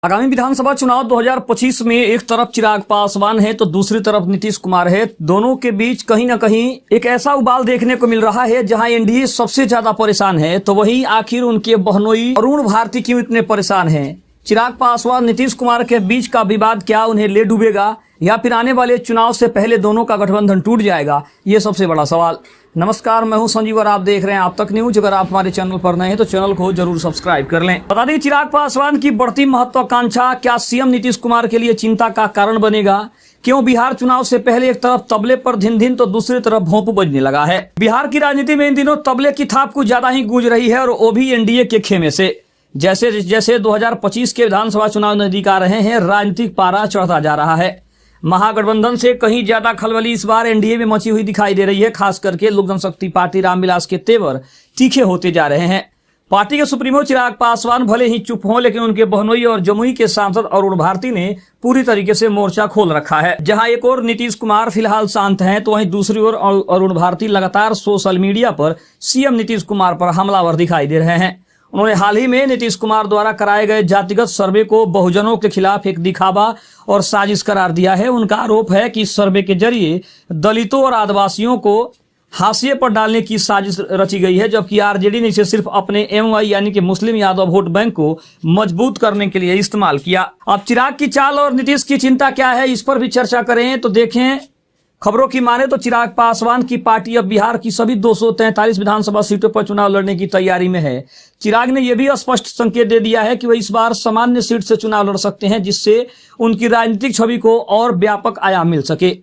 आगामी विधानसभा चुनाव 2025 में एक तरफ चिराग पासवान है तो दूसरी तरफ नीतीश कुमार है। दोनों के बीच कहीं ना कहीं एक ऐसा उबाल देखने को मिल रहा है जहां एनडीए सबसे ज्यादा परेशान है, तो वहीं आखिर उनके बहनोई अरुण भारती क्यों इतने परेशान हैं? चिराग पासवान नीतीश कुमार के बीच का विवाद क्या उन्हें ले डूबेगा या फिर आने वाले चुनाव से पहले दोनों का गठबंधन टूट जाएगा? ये सबसे बड़ा सवाल। नमस्कार, मैं हूं संजीव और आप देख रहे हैं आप तक न्यूज। अगर आप हमारे चैनल पर नए हैं तो चैनल को जरूर सब्सक्राइब कर लें। बता दें, चिराग पासवान की बढ़ती महत्वाकांक्षा क्या सीएम नीतीश कुमार के लिए चिंता का कारण बनेगा? क्यों बिहार चुनाव से पहले एक तरफ तबले पर धिन धिन तो दूसरी तरफ भोंपू बजने लगा है। बिहार की राजनीति में इन दिनों तबले की थाप कुछ ज्यादा ही गूंज रही है और वो भी एनडीए के खेमे से। जैसे जैसे 2025 के विधानसभा चुनाव नजदीक आ रहे हैं, राजनीतिक पारा चढ़ता जा रहा है। महागठबंधन से कहीं ज्यादा खलबली इस बार एनडीए में मची हुई दिखाई दे रही है। खास करके लोक जनशक्ति पार्टी रामविलास के तेवर तीखे होते जा रहे हैं। पार्टी के सुप्रीमो चिराग पासवान भले ही चुप हों, लेकिन उनके बहनोई और जमुई के सांसद अरुण भारती ने पूरी तरीके से मोर्चा खोल रखा है। जहां एक और नीतीश कुमार फिलहाल शांत हैं, तो वहीं दूसरी ओर अरुण भारती लगातार सोशल मीडिया पर सीएम नीतीश कुमार पर हमलावर दिखाई दे रहे हैं। उन्होंने हाल ही में नीतीश कुमार द्वारा कराए गए जातिगत सर्वे को बहुजनों के खिलाफ एक दिखावा और साजिश करार दिया है। उनका आरोप है कि इस सर्वे के जरिए दलितों और आदिवासियों को हाशिए पर डालने की साजिश रची गई है, जबकि आरजेडी ने इसे सिर्फ अपने एमवाई यानी कि मुस्लिम यादव वोट बैंक को मजबूत करने के लिए इस्तेमाल किया। अब चिराग की चाल और नीतीश की चिंता क्या है, इस पर भी चर्चा करें। तो देखें, खबरों की माने तो चिराग पासवान की पार्टी अब बिहार की सभी 243 विधानसभा सीटों पर चुनाव लड़ने की तैयारी में है। चिराग ने यह भी स्पष्ट संकेत दे दिया है कि वह इस बार सामान्य सीट से चुनाव लड़ सकते हैं, जिससे उनकी राजनीतिक छवि को और व्यापक आयाम मिल सके।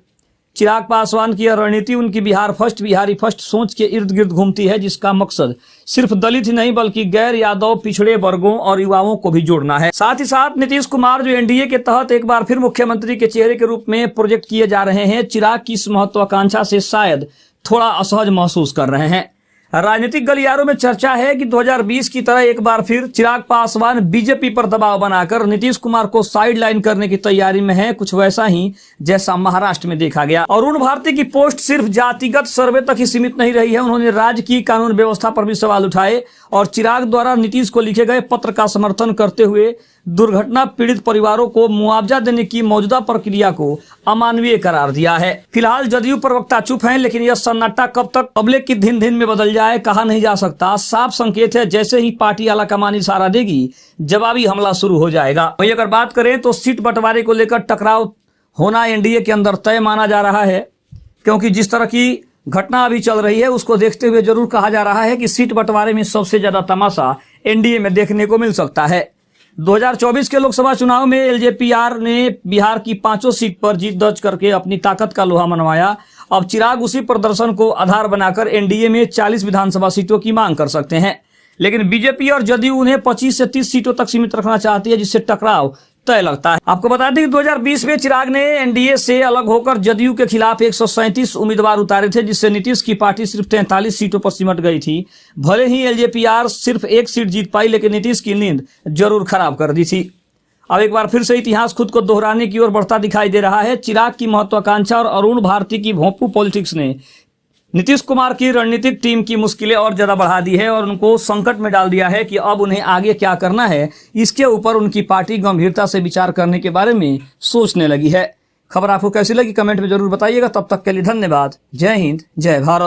चिराग पासवान की यह रणनीति उनकी बिहार फर्स्ट बिहारी फर्स्ट सोच के इर्द गिर्द घूमती है, जिसका मकसद सिर्फ दलित ही नहीं बल्कि गैर यादव पिछड़े वर्गों और युवाओं को भी जोड़ना है। साथ ही साथ नीतीश कुमार जो एनडीए के तहत एक बार फिर मुख्यमंत्री के चेहरे के रूप में प्रोजेक्ट किए जा रहे हैं, चिराग की इस महत्वाकांक्षा से शायद थोड़ा असहज महसूस कर रहे हैं। राजनीतिक गलियारों में चर्चा है कि 2020 की तरह एक बार फिर चिराग पासवान बीजेपी पर दबाव बनाकर नीतीश कुमार को साइड लाइन करने की तैयारी में है, कुछ वैसा ही जैसा महाराष्ट्र में देखा गया। अरुण भारती की पोस्ट सिर्फ जातिगत सर्वे तक ही सीमित नहीं रही है। उन्होंने राज्य की कानून व्यवस्था पर भी सवाल उठाए और चिराग द्वारा नीतीश को लिखे गए पत्र का समर्थन करते हुए दुर्घटना पीड़ित परिवारों को मुआवजा देने की मौजूदा प्रक्रिया को अमानवीय करार दिया है। फिलहाल जदयू प्रवक्ता चुप हैं, लेकिन यह सन्नाटा कब तक तबले की धिन धिन में बदल जाए कहा नहीं जा सकता। साफ संकेत है, जैसे ही पार्टी आलाकमान इशारा देगी जवाबी हमला शुरू हो जाएगा। वही अगर बात करें तो सीट बंटवारे को लेकर टकराव होना एनडीए के अंदर तय माना जा रहा है, क्योंकि जिस तरह की घटना अभी चल रही है उसको देखते हुए जरूर कहा जा रहा है कि सीट बंटवारे में सबसे ज्यादा तमाशा एनडीए में देखने को मिल सकता है। 2024 के लोकसभा चुनाव में एलजेपीआर ने बिहार की 5 सीट पर जीत दर्ज करके अपनी ताकत का लोहा मनवाया। अब चिराग उसी प्रदर्शन को आधार बनाकर एनडीए में 40 विधानसभा सीटों की मांग कर सकते हैं, लेकिन बीजेपी और जदयू उन्हें 25 से 30 सीटों तक सीमित रखना चाहती है, जिससे टकराव तय लगता है। आपको बता दें कि 2020 में चिराग ने एनडीए से अलग होकर जदयू के खिलाफ 137 उम्मीदवार उतारे थे, जिससे नीतीश की पार्टी सिर्फ 43 सीटों पर सिमट गई थी। भले ही एलजेपीआर सिर्फ 1 सीट जीत पाई, लेकिन नीतीश की नींद जरूर खराब कर दी थी। अब एक बार फिर से इतिहास खुद को दोहराने की ओर बढ़ता दिखाई दे रहा है। चिराग की महत्वाकांक्षा और अरुण भारती की भोंपू पॉलिटिक्स ने नीतीश कुमार की रणनीतिक टीम की मुश्किलें और ज्यादा बढ़ा दी है और उनको संकट में डाल दिया है कि अब उन्हें आगे क्या करना है। इसके ऊपर उनकी पार्टी गंभीरता से विचार करने के बारे में सोचने लगी है। खबर आपको कैसी लगी कमेंट में जरूर बताइएगा। तब तक के लिए धन्यवाद। जय हिंद, जय भारत।